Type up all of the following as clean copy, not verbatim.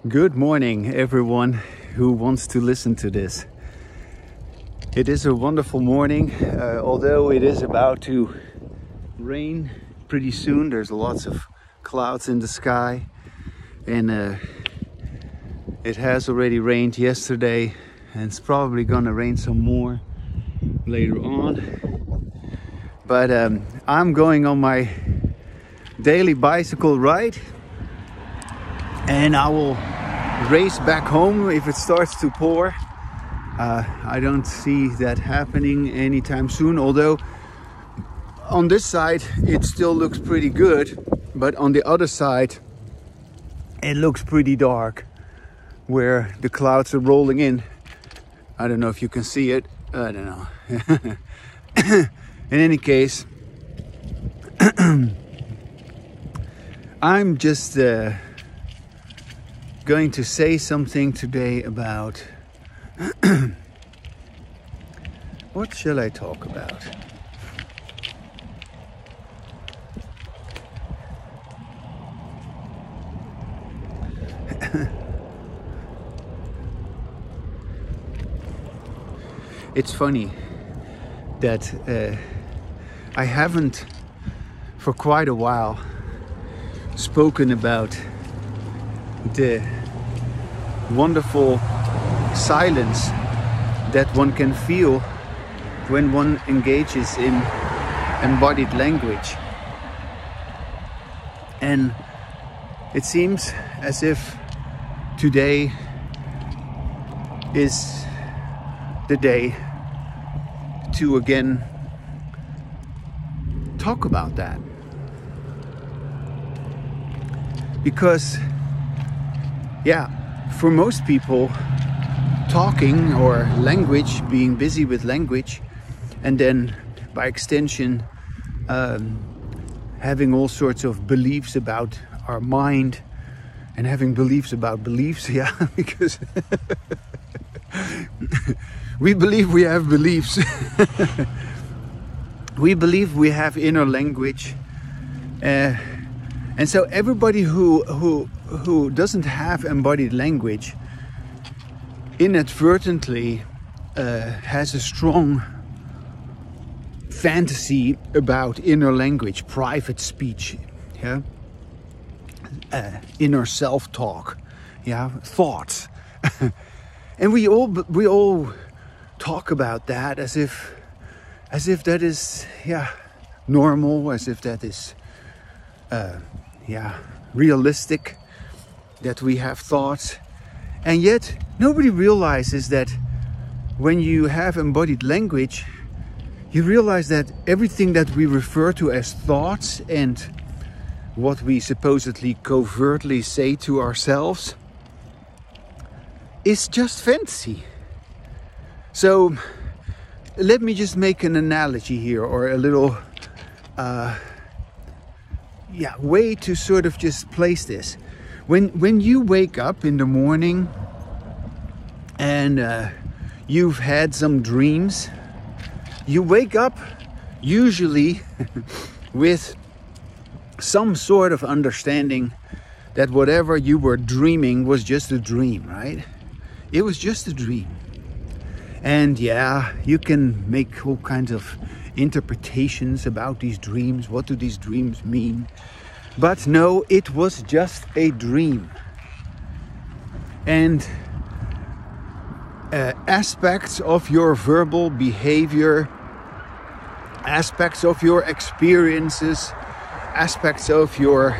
Good morning, everyone who wants to listen to this. It is a wonderful morning, although it is about to rain pretty soon. There's lots of clouds in the sky, and it has already rained yesterday, and it's probably gonna rain some more later on. But I'm going on my daily bicycle ride, and I will race back home if it starts to pour. I don't see that happening anytime soon, although on this side it still looks pretty good, but on the other side it looks pretty dark where the clouds are rolling in. I don't know if you can see it. I don't know. In any case, I'm just going to say something today about what shall I talk about? It's funny that I haven't for quite a while spoken about the wonderful silence that one can feel when one engages in embodied language. And it seems as if today is the day to again talk about that. Because for most people, talking or language, being busy with language, and then by extension having all sorts of beliefs about our mind and having beliefs about beliefs, because we believe we have beliefs. We believe we have inner language, and so everybody who doesn't have embodied language inadvertently has a strong fantasy about inner language, private speech, inner self-talk, thoughts. And we all talk about that as if that is normal, as if that is realistic, that we have thoughts. And yet nobody realizes that when you have embodied language, you realize that everything that we refer to as thoughts and what we supposedly covertly say to ourselves is just fantasy. So let me just make an analogy here, or a little way to sort of just place this. When you wake up in the morning and you've had some dreams, you wake up usually with some sort of understanding that whatever you were dreaming was just a dream, right? It was just a dream. And you can make all kinds of interpretations about these dreams. What do these dreams mean? But no, it was just a dream. And aspects of your verbal behavior, aspects of your experiences, aspects of your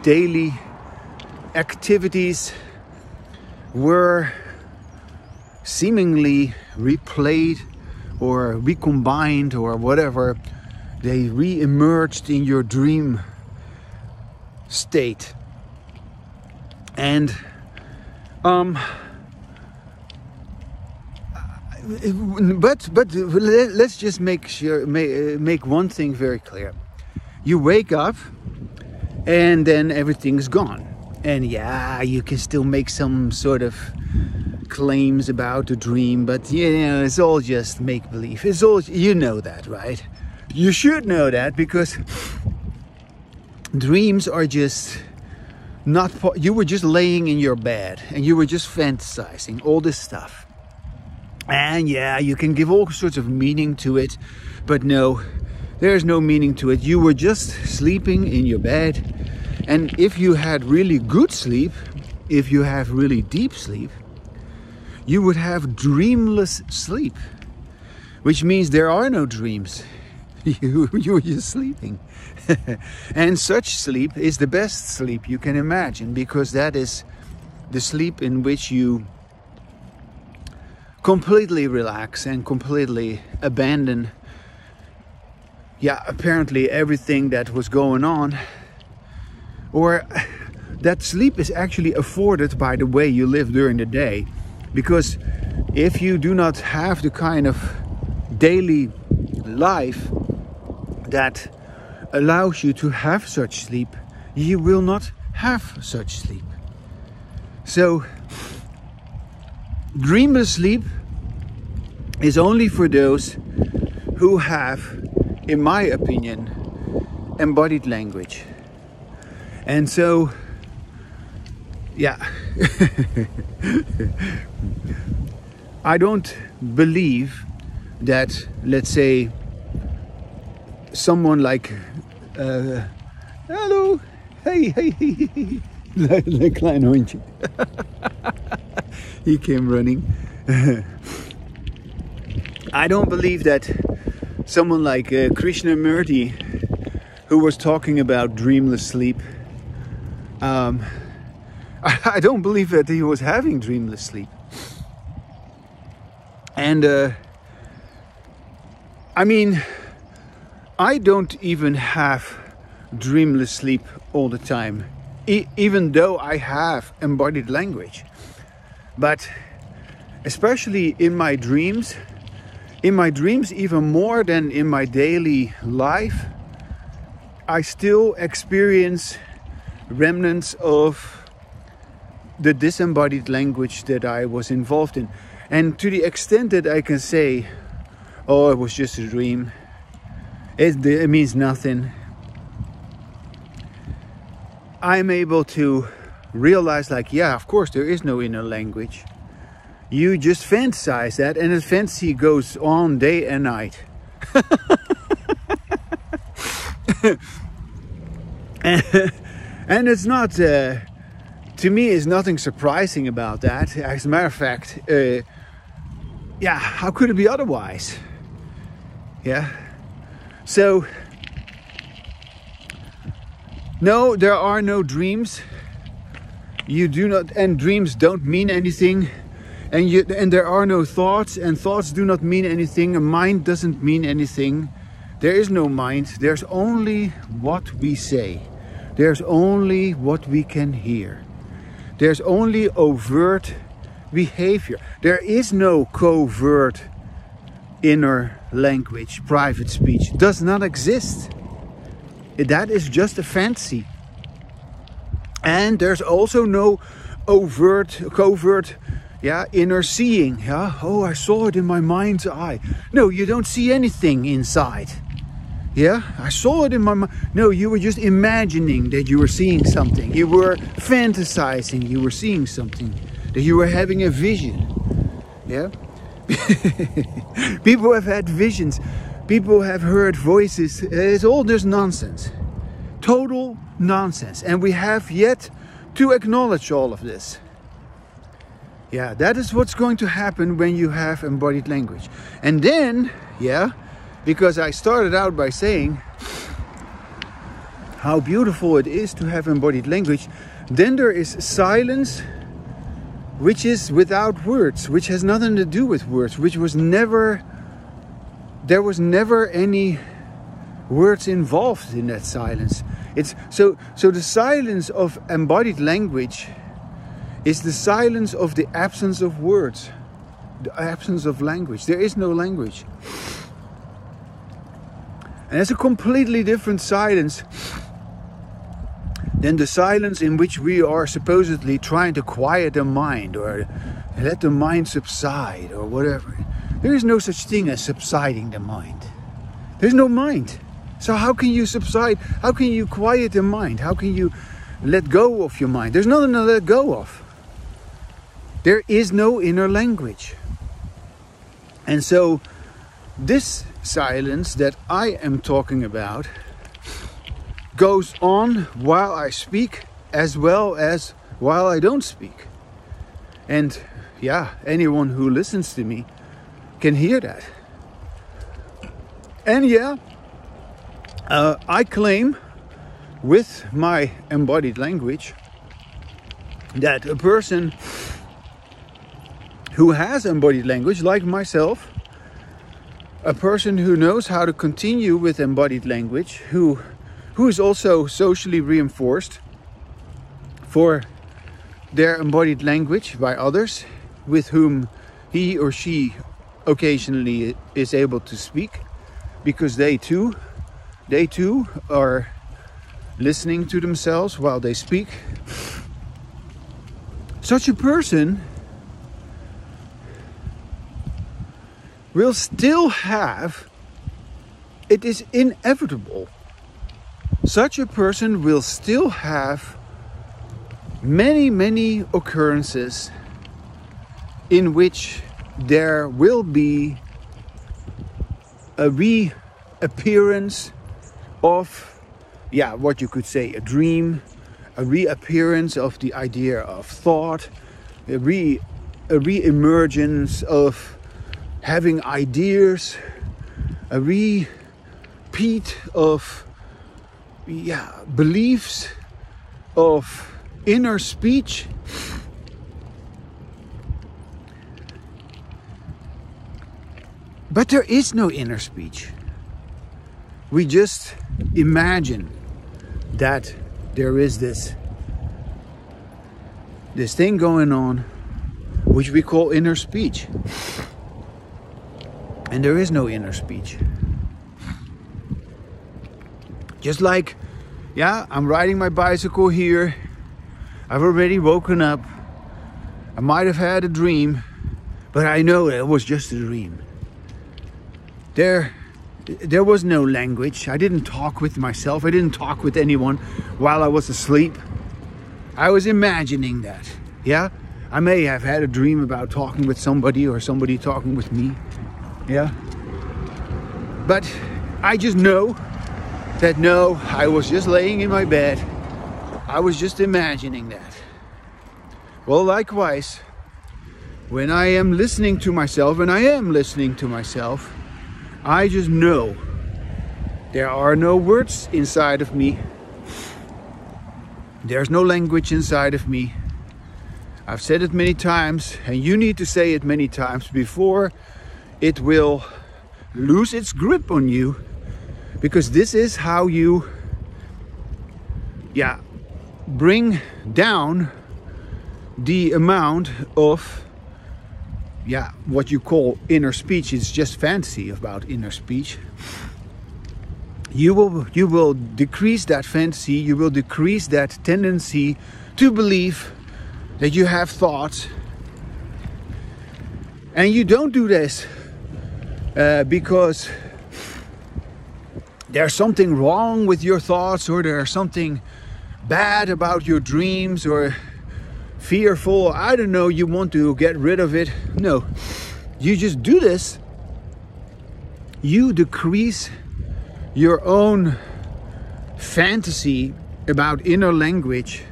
daily activities were seemingly replayed or recombined or whatever. They re-emerged in your dream state. And but let's just make one thing very clear. You wake up and then everything's gone. And you can still make some sort of claims about the dream, but it's all just make-believe. It's all, that, right? You should know that, because dreams are just you were just laying in your bed and you were just fantasizing all this stuff. And yeah, you can give all sorts of meaning to it, but no, there's no meaning to it. You were just sleeping in your bed, and if you had really good sleep, if you have really deep sleep, you would have dreamless sleep, which means there are no dreams. You were just sleeping. And such sleep is the best sleep you can imagine, because that is the sleep in which you completely relax and completely abandon, apparently everything that was going on. Or that sleep is actually afforded by the way you live during the day. Because if you do not have the kind of daily life that allows you to have such sleep, you will not have such sleep. So, dreamless sleep is only for those who have, in my opinion, embodied language. And so, I don't believe that, let's say, someone like, hallo, hey, een klein hondje. He came running. I don't believe that someone like Krishnamurti, who was talking about dreamless sleep, I don't believe that he was having dreamless sleep. And I mean, I don't even have dreamless sleep all the time, even though I have embodied language. But especially in my dreams even more than in my daily life, I still experience remnants of the disembodied language that I was involved in. And to the extent that I can say, oh, it was just a dream, it means nothing, I'm able to realize, like, yeah, of course there is no inner language. You just fantasize that, and the fantasy goes on day and night. And it's not, to me, is nothing surprising about that. As a matter of fact, how could it be otherwise? Yeah. So, no, there are no dreams. You do not, and dreams don't mean anything. And there are no thoughts, and thoughts do not mean anything. A mind doesn't mean anything. There is no mind. There's only what we say. There's only what we can hear. There's only overt behavior. There is no covert inner language. Private speech does not exist. That is just a fantasy. And there's also no covert inner seeing. Oh, I saw it in my mind's eye. No, you don't see anything inside. I saw it in my mind. No, you were just imagining that you were seeing something. You were fantasizing you were seeing something. That you were having a vision. People have had visions. People have heard voices. It's all just nonsense. Total nonsense. And we have yet to acknowledge all of this. That is what's going to happen when you have embodied language. And then, because I started out by saying how beautiful it is to have embodied language, then there is silence, which is without words, which has nothing to do with words, there was never any words involved in that silence. It's so the silence of embodied language is the silence of the absence of words, the absence of language. There is no language. And it's a completely different silence than the silence in which we are supposedly trying to quiet the mind or let the mind subside or whatever. There is no such thing as subsiding the mind. There's no mind. So how can you subside? How can you quiet the mind? How can you let go of your mind. There's nothing to let go of. There is no inner language. And so this silence that I am talking about goes on while I speak as well as while I don't speak. And yeah, anyone who listens to me can hear that. And yeah, I claim with my embodied language that a person who has embodied language, like myself, a person who knows how to continue with embodied language, who is also socially reinforced for their embodied language by others with whom he or she occasionally is able to speak, because they too are listening to themselves while they speak. Such a person will still have, it is inevitable, such a person will still have many occurrences in which there will be a reappearance of, what you could say, a dream, a reappearance of the idea of thought, a re-emergence of having ideas, a repeat of beliefs, of inner speech. But there is no inner speech. We just imagine that there is this thing going on which we call inner speech. And there is no inner speech. Just like, I'm riding my bicycle here. I've already woken up. I might have had a dream, but I know it was just a dream. There was no language. I didn't talk with myself. I didn't talk with anyone while I was asleep. I was imagining that. I may have had a dream about talking with somebody or somebody talking with me. But I just know that no, I was just laying in my bed. I was just imagining that. Well, likewise, when I am listening to myself, and I am listening to myself, I just know there are no words inside of me. There's no language inside of me. I've said it many times, and you need to say it many times before it will lose its grip on you, because this is how you bring down the amount of what you call inner speech. It's just fantasy about inner speech. You will decrease that fantasy. You will decrease that tendency to believe that you have thoughts. And you don't do this because there's something wrong with your thoughts, or there's something bad about your dreams, or fearful, I don't know, you want to get rid of it. No, you just do this. You decrease your own fantasy about inner language,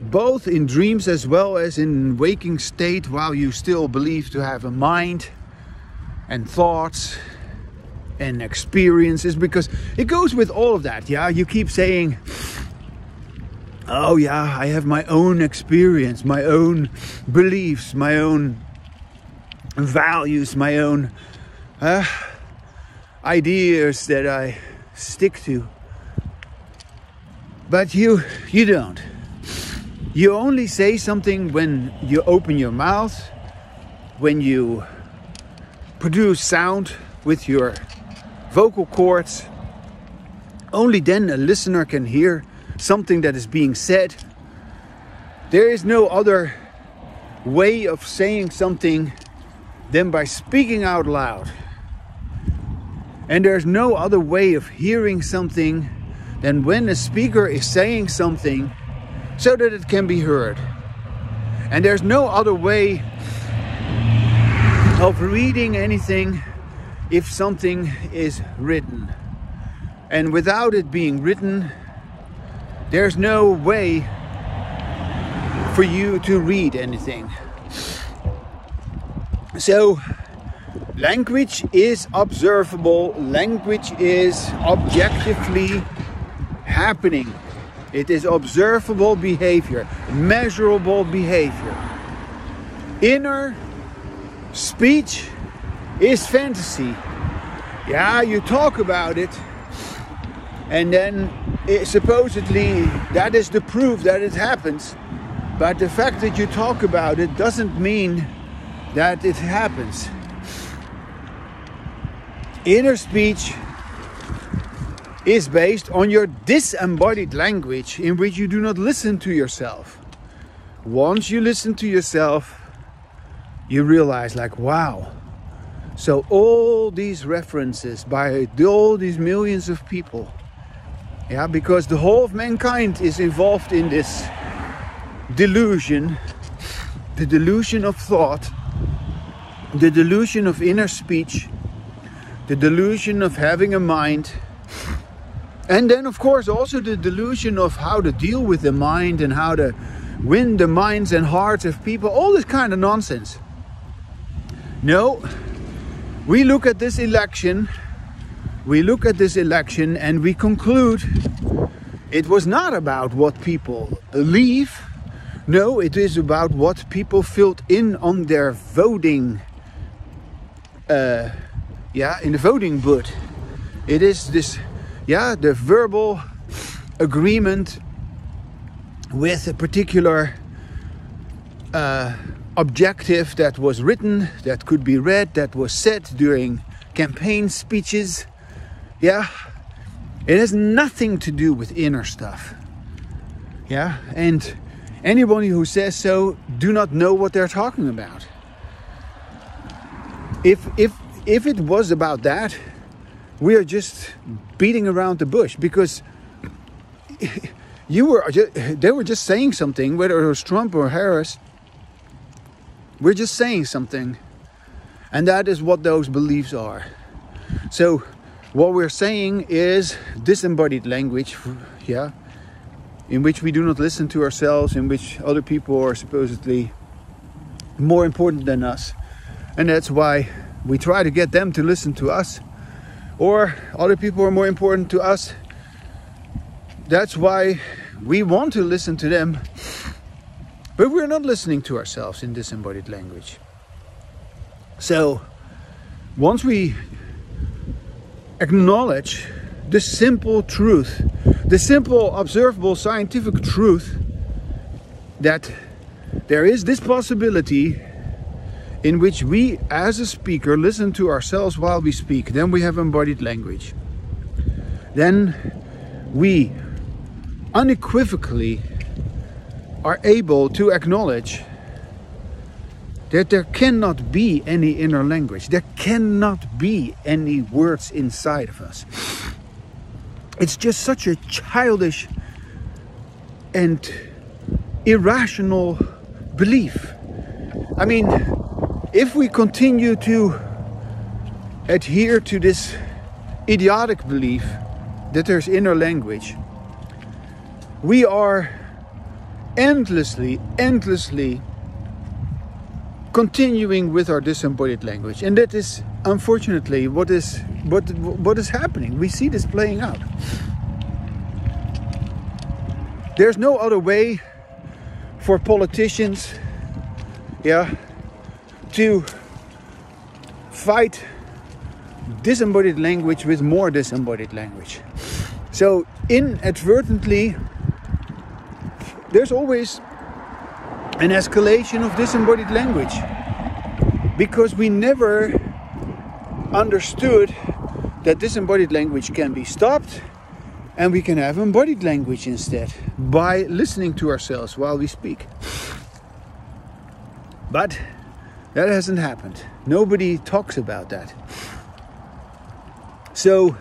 both in dreams as well as in waking state, while you still believe to have a mind and thoughts and experiences, because it goes with all of that. You keep saying, oh I have my own experience, my own beliefs, my own values, my own ideas that I stick to. But you don't. You only say something when you open your mouth, when you produce sound with your vocal cords. Only then a listener can hear something that is being said. There is no other way of saying something than by speaking out loud. And there's no other way of hearing something than when a speaker is saying something so that it can be heard. And there's no other way of reading anything if something is written. And without it being written, there's no way for you to read anything. So language is observable, language is objectively happening. It is observable behavior, measurable behavior. Inner speech is fantasy. Yeah, you talk about it, and then supposedly that is the proof that it happens. But the fact that you talk about it doesn't mean that it happens. Inner speech is based on your disembodied language, in which you do not listen to yourself. Once you listen to yourself, you realize, like, wow, so all these references by all these millions of people, yeah, because the whole of mankind is involved in this delusion, the delusion of thought, the delusion of inner speech, the delusion of having a mind. And then, of course, also the delusion of how to deal with the mind and how to win the minds and hearts of people. All this kind of nonsense. No, we look at this election. And we conclude it was not about what people believe. No, it is about what people filled in on their voting. In the voting booth. It is this. Yeah, the verbal agreement with a particular objective that was written, that could be read, that was said during campaign speeches. Yeah, it has nothing to do with inner stuff. Yeah, and anybody who says so do not know what they're talking about. If it was about that, we are just beating around the bush, because they were just saying something, whether it was Trump or Harris. We're just saying something, and that is what those beliefs are. So what we're saying is disembodied language, yeah, in which we do not listen to ourselves, in which other people are supposedly more important than us, and that's why we try to get them to listen to us. Or other people are more important to us. That's why we want to listen to them. But we're not listening to ourselves in disembodied language. So, once we acknowledge the simple truth, the simple, observable, scientific truth, that there is this possibility in which we, as a speaker, listen to ourselves while we speak, then we have embodied language. Then we unequivocally are able to acknowledge that there cannot be any inner language. There cannot be any words inside of us. It's just such a childish and irrational belief. I mean, if we continue to adhere to this idiotic belief that there's inner language, we are endlessly continuing with our disembodied language. And that is unfortunately what is happening. We see this playing out. There's no other way for politicians, to fight disembodied language with more disembodied language. So inadvertently, there's always an escalation of disembodied language, because we never understood that disembodied language can be stopped and we can have embodied language instead by listening to ourselves while we speak. But that hasn't happened. Nobody talks about that. So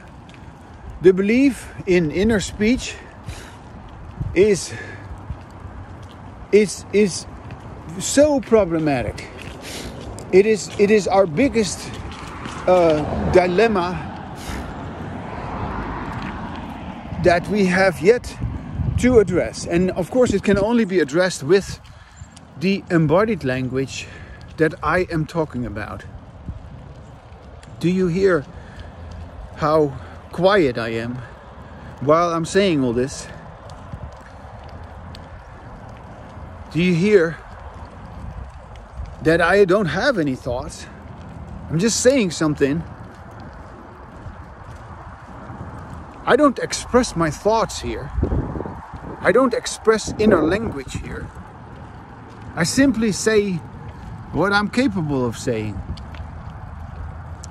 the belief in inner speech is so problematic. It is our biggest dilemma that we have yet to address. And of course it can only be addressed with the embodied language that I am talking about. Do you hear how quiet I am while I'm saying all this? Do you hear that I don't have any thoughts? I'm just saying something. I don't express my thoughts here. I don't express inner language here. I simply say what I'm capable of saying.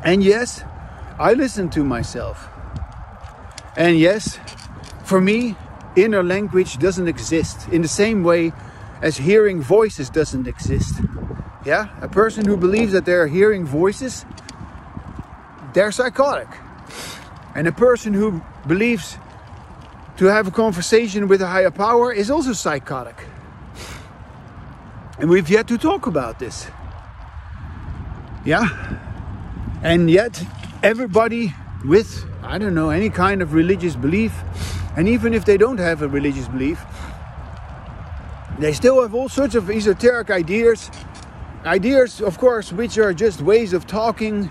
And yes, I listen to myself. And yes, for me, inner language doesn't exist in the same way as hearing voices doesn't exist. Yeah, a person who believes that they're hearing voices, they're psychotic. And a person who believes to have a conversation with a higher power is also psychotic. And we've yet to talk about this. Yeah? And yet, everybody with, I don't know, any kind of religious belief, and even if they don't have a religious belief, they still have all sorts of esoteric ideas. Ideas, of course, which are just ways of talking,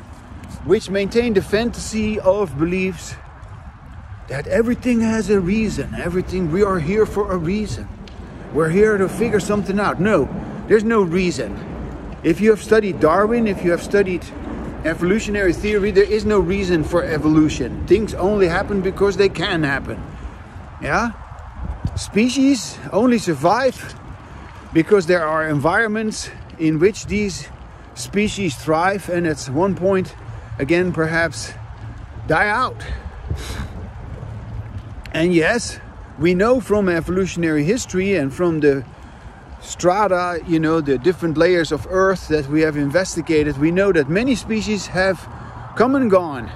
which maintain the fantasy of beliefs that everything has a reason. Everything, we are here for a reason. We're here to figure something out. No, there's no reason. If you have studied Darwin, if you have studied evolutionary theory, there is no reason for evolution. Things only happen because they can happen. Yeah? Species only survive because there are environments in which these species thrive and at one point, again, perhaps die out. And yes, we know from evolutionary history and from the strata, you know, the different layers of Earth that we have investigated, we know that many species have come and gone.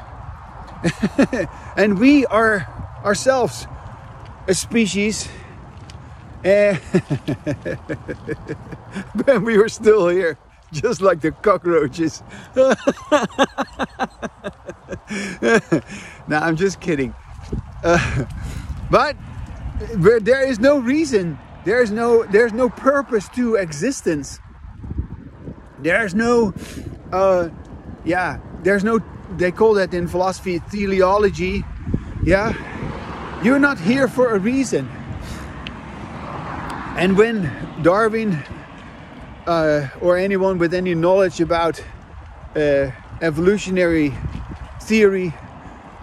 And we are ourselves a species. But we were still here, just like the cockroaches. No, I'm just kidding. But there is no reason. There's no purpose to existence. There's no, there's no, they call that in philosophy teleology. Yeah, you're not here for a reason. And when Darwin or anyone with any knowledge about evolutionary theory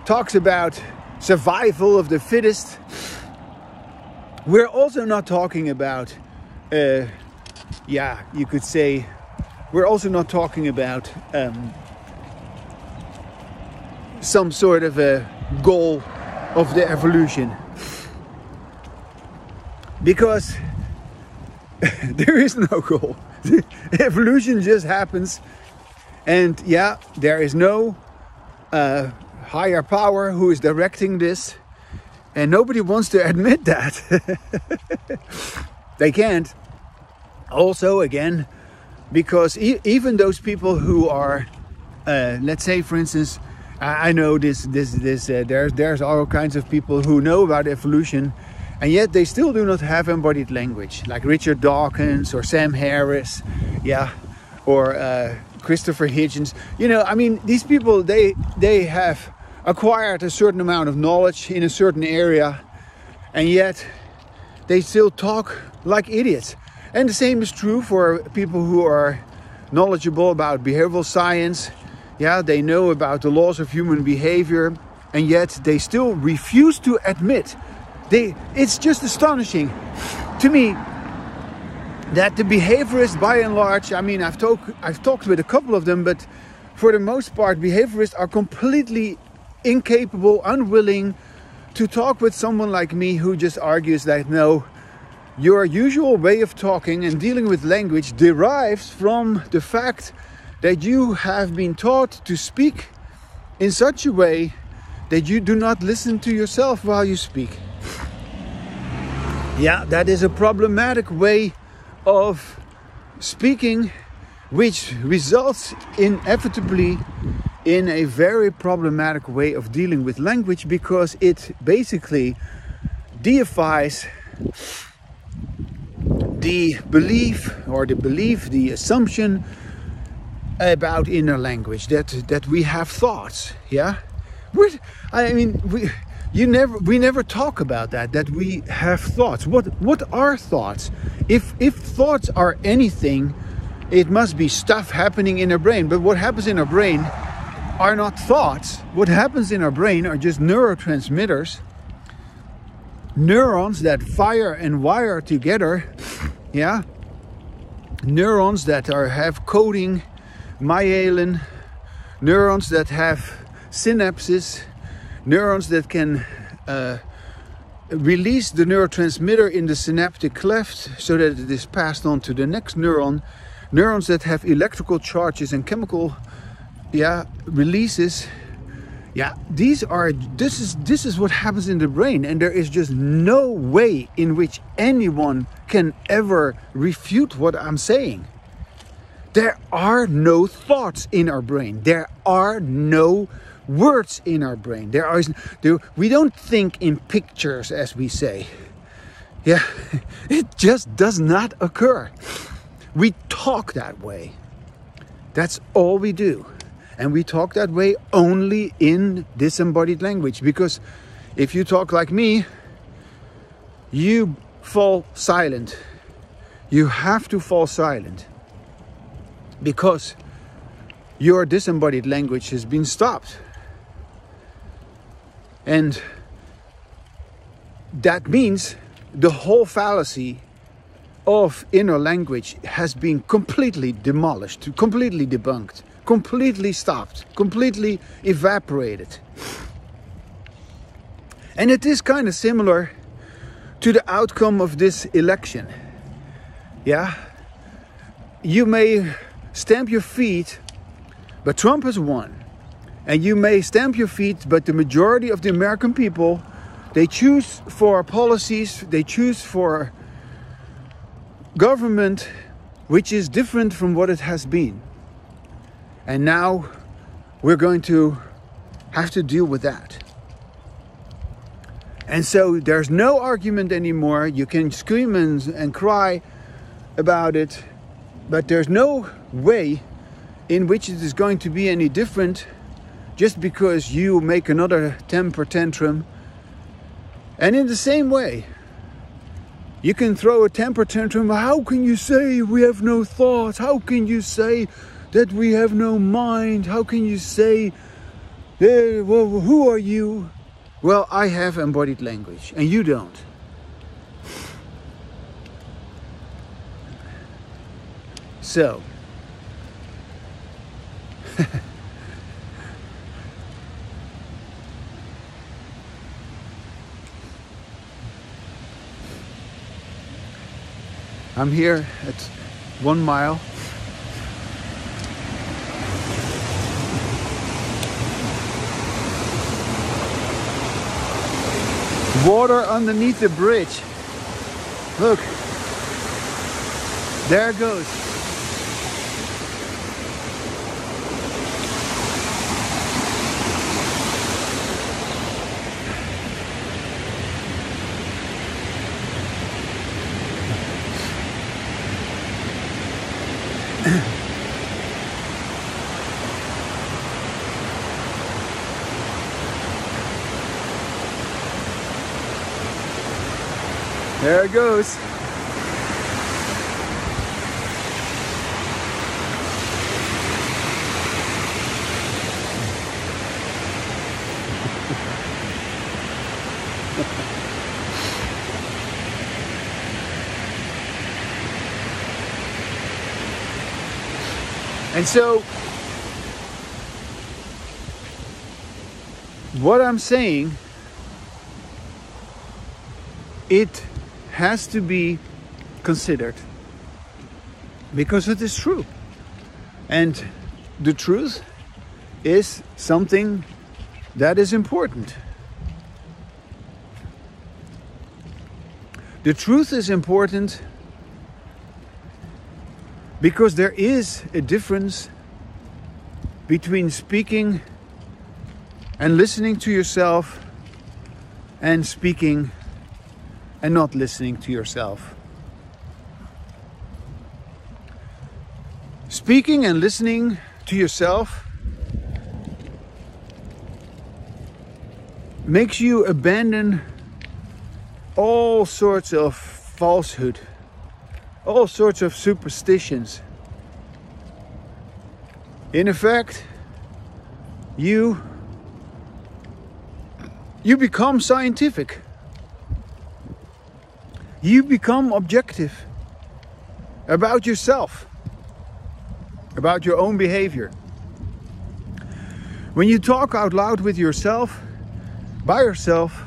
talks about survival of the fittest, we're also not talking about, you could say, we're also not talking about some sort of a goal of the evolution. Because there is no goal. Evolution just happens. And yeah, there is no higher power who is directing this. And nobody wants to admit that. They can't. Also, again, because even those people who are, let's say, for instance, I know there's all kinds of people who know about evolution, and yet they still do not have embodied language, like Richard Dawkins or Sam Harris, or Christopher Hitchens. You know, I mean, these people, they have acquired a certain amount of knowledge in a certain area, and yet they still talk like idiots. And the same is true for people who are knowledgeable about behavioral science. Yeah, they know about the laws of human behavior, and yet they still refuse to admit. It's just astonishing to me that the behaviorists, by and large, I mean, I've talked with a couple of them, but for the most part, behaviorists are completely incapable, unwilling to talk with someone like me who just argues that no, your usual way of talking and dealing with language derives from the fact that you have been taught to speak in such a way that you do not listen to yourself while you speak. Yeah, that is a problematic way of speaking, which results inevitably in a very problematic way of dealing with language, because it basically deifies the belief, the assumption about inner language, that we have thoughts. Yeah, we never talk about that we have thoughts. What are thoughts? If thoughts are anything, it must be stuff happening in our brain. But what happens in our brain are not thoughts. What happens in our brain are just neurotransmitters, neurons that fire and wire together. Yeah, neurons that have coding, myelin, neurons that have synapses, neurons that can release the neurotransmitter in the synaptic cleft so that it is passed on to the next neuron, neurons that have electrical charges and chemical releases. Yeah, this is what happens in the brain, and there is just no way in which anyone can ever refute what I'm saying. There are no thoughts in our brain. There are no words in our brain. We don't think in pictures, as we say. Yeah, it just does not occur. We talk that way. That's all we do. And we talk that way only in disembodied language. Because if you talk like me, you fall silent. You have to fall silent. Because your disembodied language has been stopped. And that means the whole fallacy of inner language has been completely demolished, completely debunked, completely stopped, completely evaporated. And it is kind of similar to the outcome of this election. Yeah? You may stamp your feet, but Trump has won. And you may stamp your feet, but the majority of the American people, they choose for policies, they choose for government which is different from what it has been. And now we're going to have to deal with that. And so there's no argument anymore. You can scream and cry about it, but there's no way in which it is going to be any different just because you make another temper tantrum. And in the same way, you can throw a temper tantrum. How can you say we have no thoughts? How can you say that we have no mind? How can you say, well, who are you? Well, I have embodied language and you don't. So, I'm here at 1 mile. Water underneath the bridge. Look, there it goes. There it goes. And so, what I'm saying, it has to be considered because it is true, and the truth is something That is important. The truth is important because there is a difference between speaking and listening to yourself and speaking and not listening to yourself. Speaking and listening to yourself makes you abandon all sorts of falsehood, all sorts of superstitions. In effect, you become scientific. You become objective about yourself, about your own behavior. When you talk out loud with yourself, by yourself,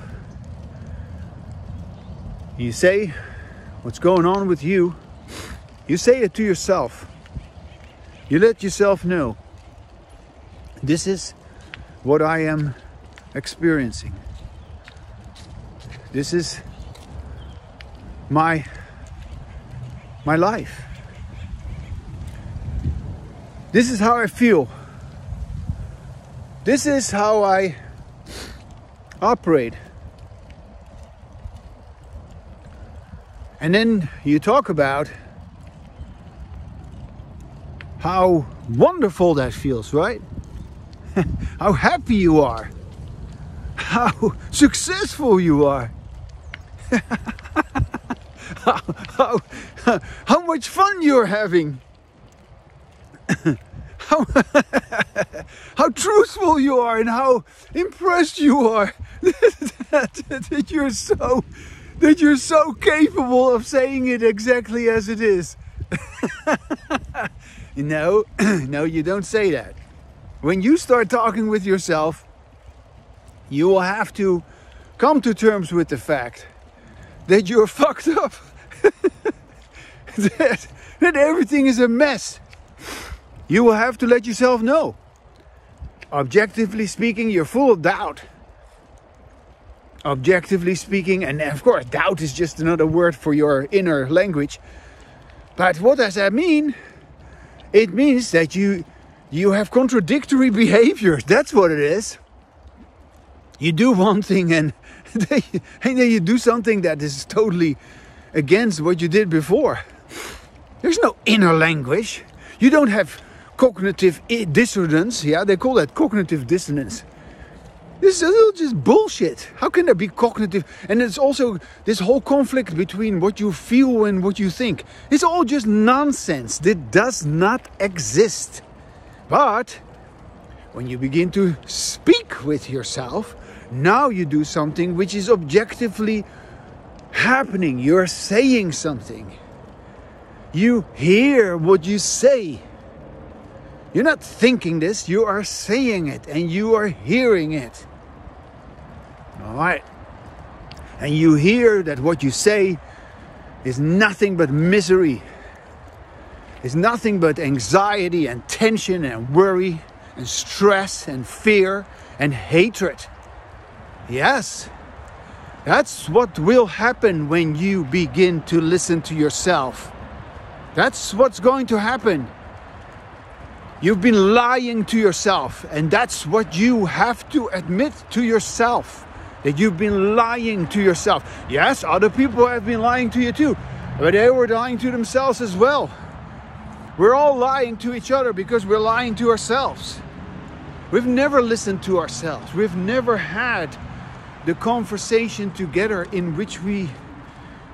you say what's going on with you. You say it to yourself. You let yourself know, this is what I am experiencing. This is my life. This is how I feel. This is how I operate. And then you talk about how wonderful that feels, right? How happy you are. How successful you are. how much fun you're having. How truthful you are and how impressed you are that you're so capable of saying it exactly as it is. No, you don't say that. When you start talking with yourself, you will have to come to terms with the fact that you're fucked up. that everything is a mess. You will have to let yourself know. Objectively speaking, you're full of doubt. Objectively speaking, and of course, doubt is just another word for your inner language. But what does that mean? It means that you have contradictory behavior. That's what it is. You do one thing and then you do something that is totally against what you did before. There's no inner language. You don't have cognitive dissonance. Yeah, they call that cognitive dissonance. This is just bullshit. How can there be cognitive? And it's also this whole conflict between what you feel and what you think. It's all just nonsense. That does not exist. But when you begin to speak with yourself, now you do something which is objectively happening. You're saying something. You hear what you say. You're not thinking this, you are saying it and you are hearing it. Alright. And you hear that what you say is nothing but misery. It's nothing but anxiety and tension and worry and stress and fear and hatred. Yes, that's what will happen when you begin to listen to yourself. That's what's going to happen. You've been lying to yourself, and that's what you have to admit to yourself. That you've been lying to yourself. Yes, other people have been lying to you too, but they were lying to themselves as well. We're all lying to each other because we're lying to ourselves. We've never listened to ourselves. We've never had the conversation together in which we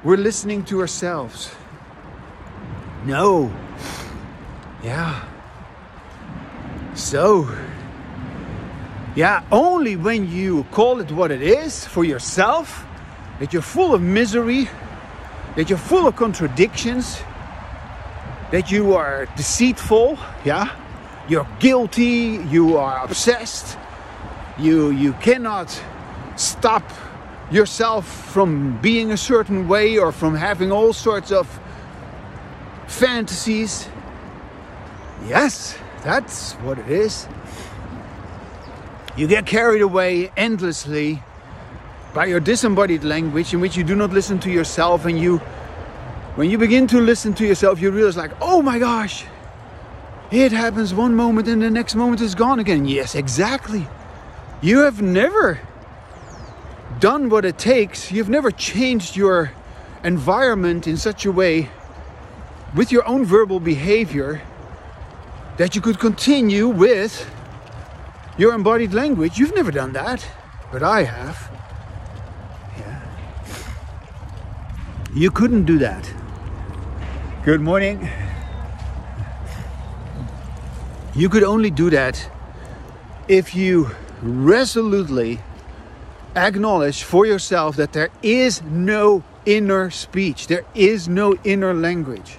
were listening to ourselves. No. Yeah. So, yeah, only when you call it what it is for yourself, that you're full of misery, that you're full of contradictions, that you are deceitful, yeah, you're guilty, you are obsessed, you cannot stop yourself from being a certain way or from having all sorts of fantasies. Yes, that's what it is. You get carried away endlessly by your disembodied language, in which you do not listen to yourself, and when you begin to listen to yourself, you realize like, oh my gosh, it happens one moment and the next moment is gone again. Yes, exactly. You have never done what it takes. You've never changed your environment in such a way with your own verbal behavior that you could continue with your embodied language. You've never done that, but I have. Yeah. You couldn't do that. Good morning. You could only do that if you resolutely acknowledge for yourself that there is no inner speech, there is no inner language.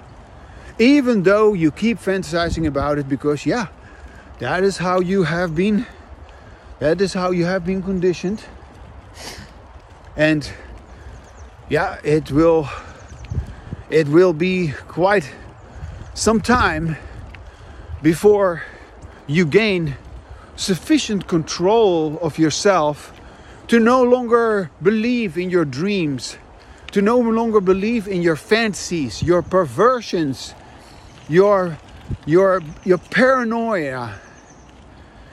Even though you keep fantasizing about it, because yeah, that is how you have been conditioned. And yeah, it will be quite some time before you gain sufficient control of yourself to no longer believe in your dreams, to no longer believe in your fantasies, your perversions, your paranoia,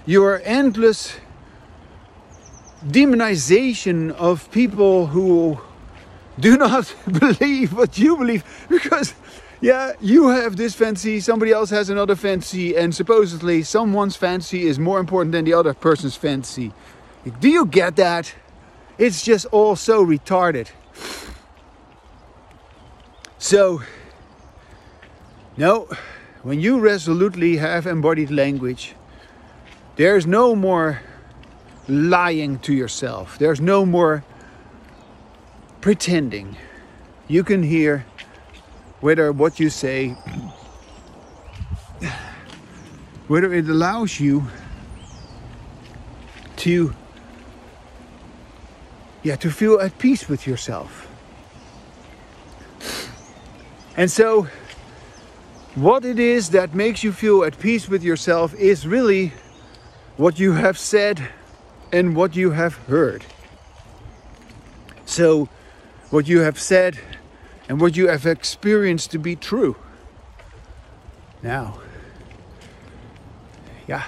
your endless demonization of people who do not believe what you believe, because yeah, you have this fantasy, somebody else has another fantasy, and supposedly someone's fantasy is more important than the other person's fantasy. Do you get that? It's just all so retarded. So, no, when you resolutely have embodied language, there's no more lying to yourself. There's no more pretending. You can hear whether what you say, whether it allows you to feel at peace with yourself. And so what it is that makes you feel at peace with yourself is really what you have said and what you have heard. So what you have said and what you have experienced to be true. Now, yeah,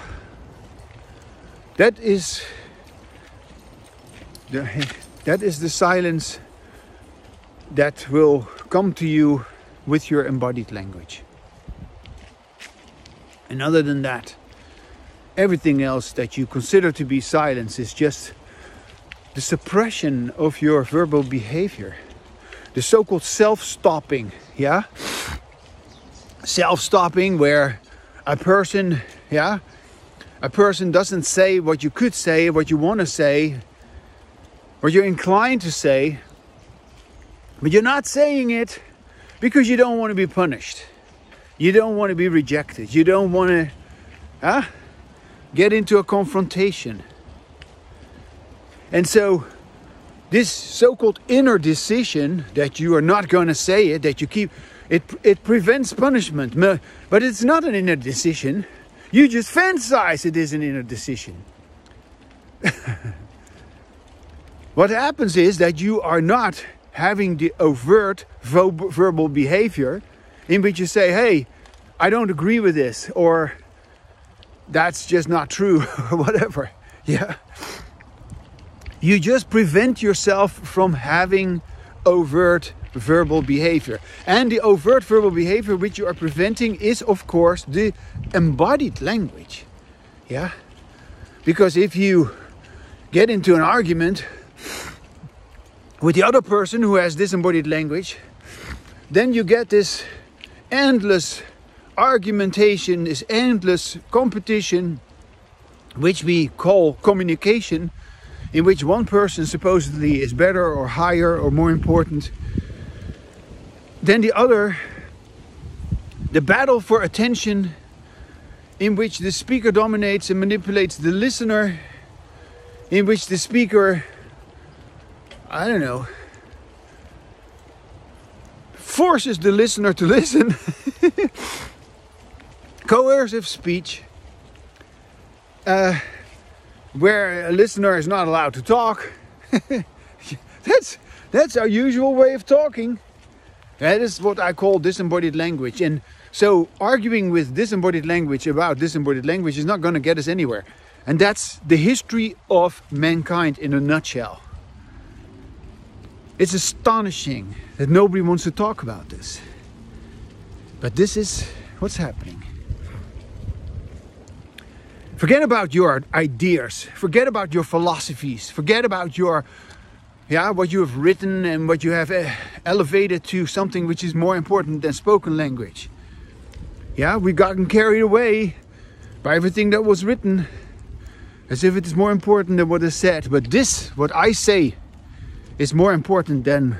that is the silence that will come to you with your embodied language. And other than that, everything else that you consider to be silence is just the suppression of your verbal behavior. The so-called self-stopping, yeah? Self-stopping, where a person doesn't say what you could say, what you want to say, what you're inclined to say, but you're not saying it because you don't want to be punished. You don't want to be rejected. You don't want to get into a confrontation. And so this so-called inner decision that you are not going to say it, that you keep, it prevents punishment. But it's not an inner decision. You just fantasize it is an inner decision. What happens is that you are not having the overt verbal behavior in which you say, hey, I don't agree with this, or that's just not true, or whatever. Yeah. You just prevent yourself from having overt verbal behavior. And the overt verbal behavior which you are preventing is, of course, the embodied language. Yeah? Because if you get into an argument with the other person who has disembodied language, then you get this endless argumentation, this endless competition, which we call communication, in which one person supposedly is better or higher or more important than the other. The battle for attention, in which the speaker dominates and manipulates the listener, in which the speaker, I don't know, forces the listener to listen. Coercive speech. where a listener is not allowed to talk. That's our usual way of talking. That is what I call disembodied language. And so arguing with disembodied language about disembodied language is not going to get us anywhere. And that's the history of mankind in a nutshell. It's astonishing that nobody wants to talk about this. But this is what's happening. Forget about your ideas. Forget about your philosophies. Forget about your, what you have written and what you have elevated to something which is more important than spoken language. We've gotten carried away by everything that was written, as if it is more important than what is said. But this, what I say, is more important than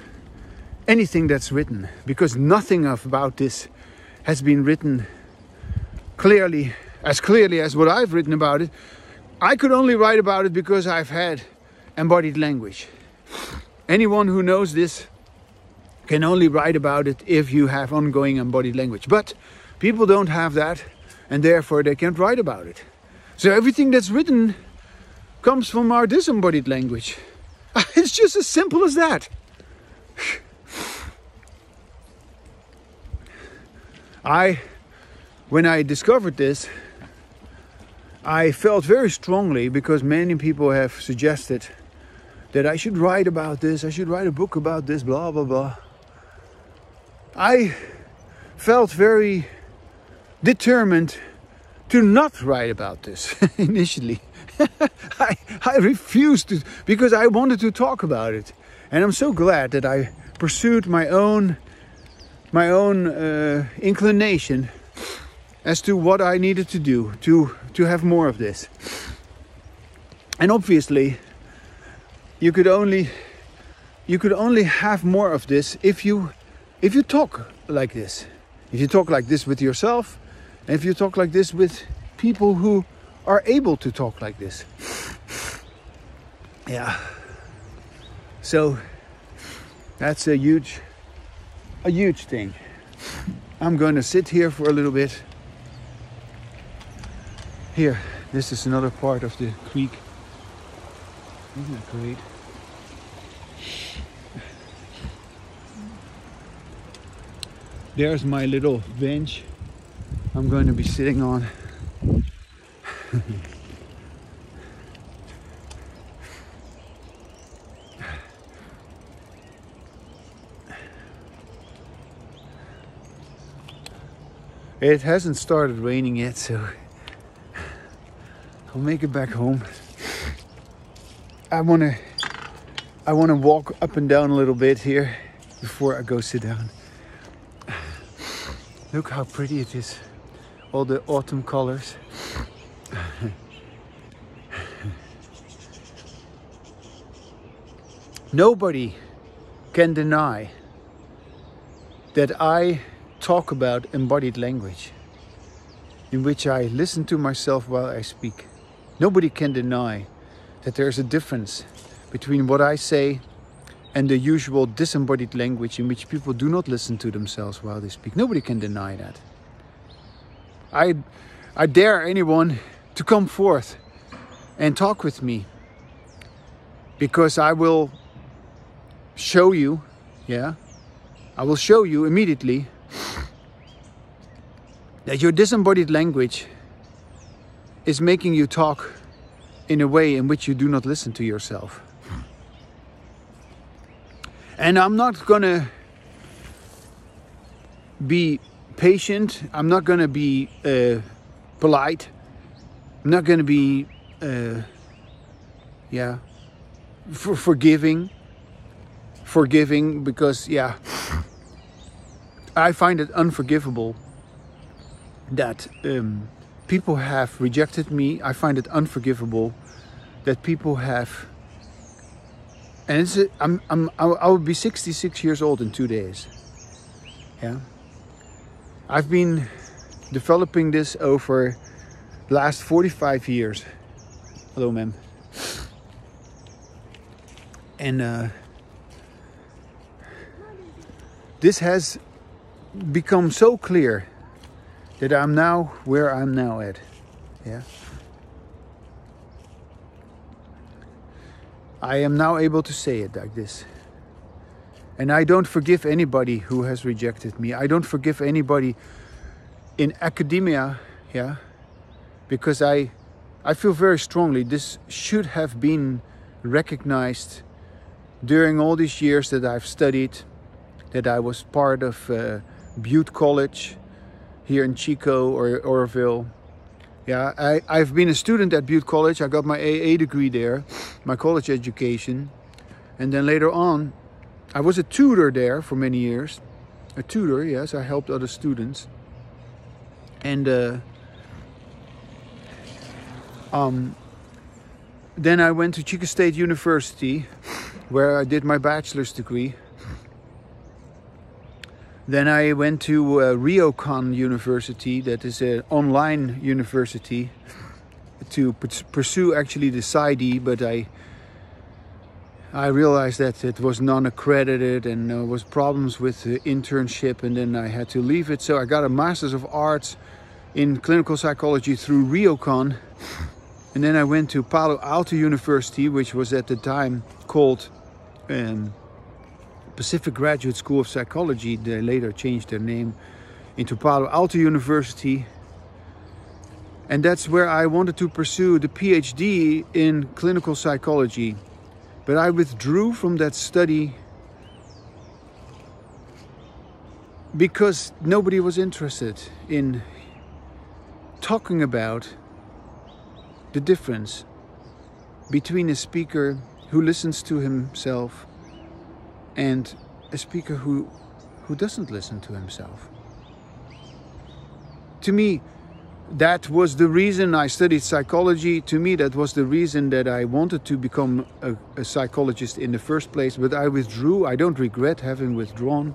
anything that's written, because nothing about this has been written clearly as what I've written about it. I could only write about it because I've had embodied language. Anyone who knows this can only write about it if you have ongoing embodied language. But people don't have that, and therefore they can't write about it. So everything that's written comes from our disembodied language. It's just as simple as that. When I discovered this, I felt very strongly, because many people have suggested that I should write about this, I should write a book about this, blah, blah, blah. I felt very determined to not write about this initially. I refused to, because I wanted to talk about it. And I'm so glad that I pursued my own inclination as to what I needed to do to have more of this. And obviously, you could only have more of this if you talk like this. If you talk like this with yourself, and if you talk like this with people who are able to talk like this. So that's a huge thing. I'm going to sit here for a little bit. Here, this is another part of the creek. Isn't that great? There's my little bench I'm going to be sitting on. It hasn't started raining yet, so I'll make it back home. I wanna walk up and down a little bit here before I go sit down. Look how pretty it is. All the autumn colors. Nobody can deny that I talk about embodied language, in which I listen to myself while I speak. Nobody can deny that there's a difference between what I say and the usual disembodied language in which people do not listen to themselves while they speak. Nobody can deny that. I dare anyone to come forth and talk with me, because I will show you, I will show you immediately that your disembodied language is making you talk in a way in which you do not listen to yourself. And I'm not gonna be patient. I'm not gonna be polite. I'm not gonna be forgiving, because I find it unforgivable that people have rejected me. I find it unforgivable that people have, and I will be 66 years old in 2 days. I've been developing this over the last 45 years. Hello, ma'am. And this has become so clear that I'm now where I'm now at. I am now able to say it like this. And I don't forgive anybody who has rejected me. I don't forgive anybody in academia, yeah, because I feel very strongly this should have been recognized during all these years that I've studied, that I was part of Butte College here in Chico or Oroville. Yeah, I've been a student at Butte College. I got my AA degree there, my college education. And then later on, I was a tutor there for many years. A tutor, yes, I helped other students. And then I went to Chico State University, where I did my bachelor's degree. Then I went to Ryokan University, that is an online university, to pursue actually the PsyD, but I realized that it was non-accredited and there was problems with the internship, and then I had to leave it. So I got a Master's of Arts in Clinical Psychology through Ryokan. And then I went to Palo Alto University, which was at the time called Pacific Graduate School of Psychology. They later changed their name into Palo Alto University. And that's where I wanted to pursue the PhD in clinical psychology. But I withdrew from that study because nobody was interested in talking about the difference between a speaker who listens to himself and a speaker who doesn't listen to himself. To me, that was the reason I studied psychology. To me, that was the reason that I wanted to become a psychologist in the first place. But I withdrew. I don't regret having withdrawn.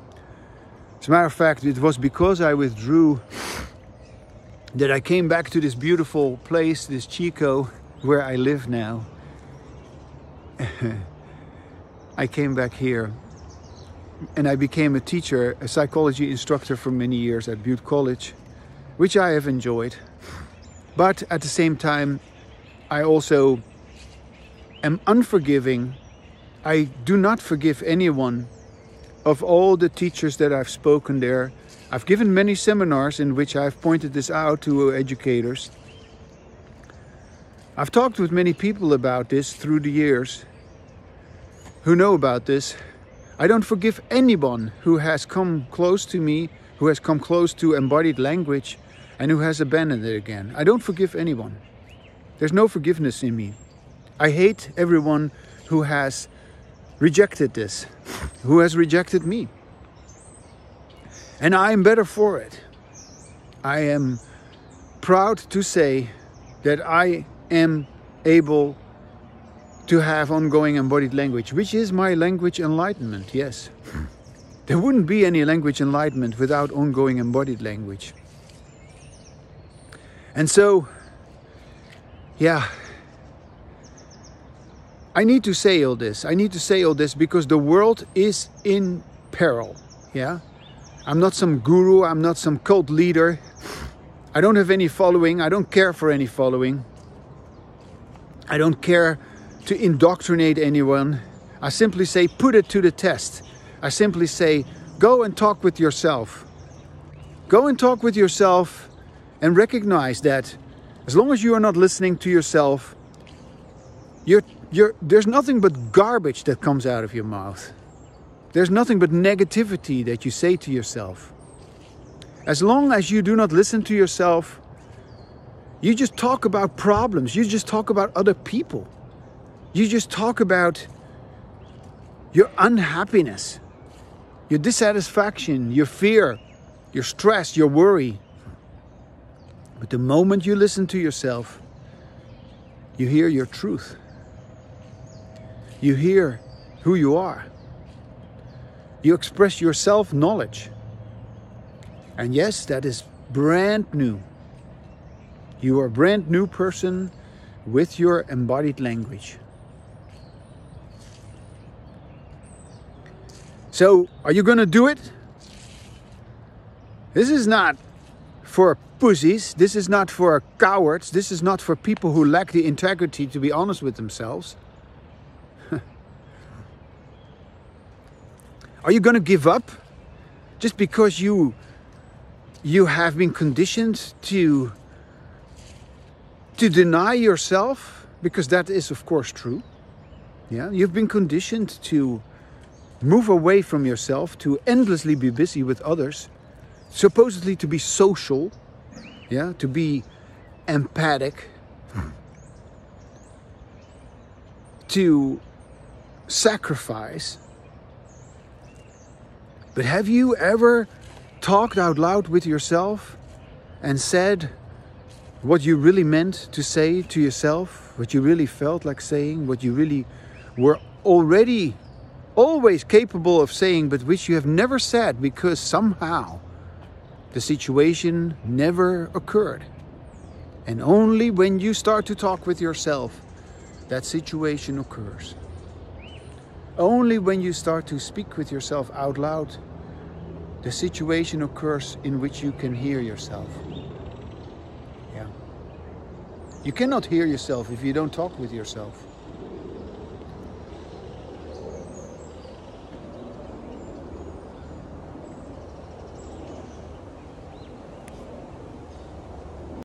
As a matter of fact, it was because I withdrew that I came back to this beautiful place, this Chico, where I live now. I came back here and I became a teacher, a psychology instructor for many years at Butte College, which I have enjoyed. But at the same time, I also am unforgiving. I do not forgive anyone of all the teachers that I've spoken there. I've given many seminars in which I've pointed this out to educators. I've talked with many people about this through the years who know about this. I don't forgive anyone who has come close to me, who has come close to embodied language, and who has abandoned it again. I don't forgive anyone. There's no forgiveness in me. I hate everyone who has rejected this, who has rejected me. And I am better for it. I am proud to say that I am able to have ongoing embodied language, which is my language enlightenment, yes. There wouldn't be any language enlightenment without ongoing embodied language. And so, yeah, I need to say all this. I need to say all this because the world is in peril, yeah. I'm not some guru, I'm not some cult leader. I don't have any following, I don't care for any following. I don't care to indoctrinate anyone. I simply say, put it to the test. I simply say, go and talk with yourself. Go and talk with yourself and recognize that as long as you are not listening to yourself, there's nothing but garbage that comes out of your mouth. There's nothing but negativity that you say to yourself. As long as you do not listen to yourself, you just talk about problems. You just talk about other people. You just talk about your unhappiness, your dissatisfaction, your fear, your stress, your worry. But the moment you listen to yourself, you hear your truth. You hear who you are. You express your self-knowledge. And yes, that is brand new. You are a brand new person with your embodied language. So, are you going to do it? This is not for pussies. This is not for cowards. This is not for people who lack the integrity to be honest with themselves. Are you going to give up just because you have been conditioned to deny yourself? Because that is, of course, true. Yeah, you've been conditioned to move away from yourself, to endlessly be busy with others, supposedly to be social, yeah, to be empathic, to sacrifice. But have you ever talked out loud with yourself and said what you really meant to say to yourself, what you really felt like saying, what you really were already always capable of saying, but which you have never said because somehow the situation never occurred? And only when you start to talk with yourself, that situation occurs. Only when you start to speak with yourself out loud, the situation occurs in which you can hear yourself. Yeah. You cannot hear yourself if you don't talk with yourself.